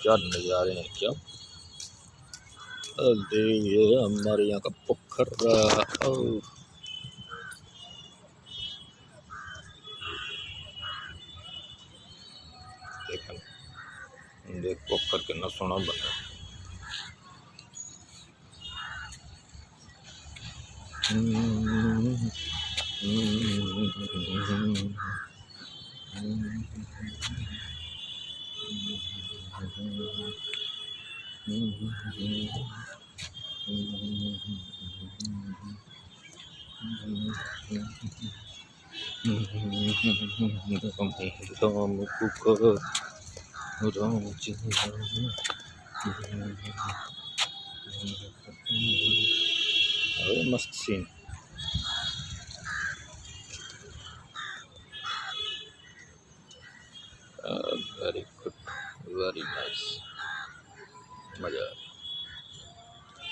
क्या नज़ारे हैं क्या। अरे ये हमारे यहाँ का पोखरा। देखा देख पोखर कितना सोना बना। मस्त scene. Very good, very nice, मजा।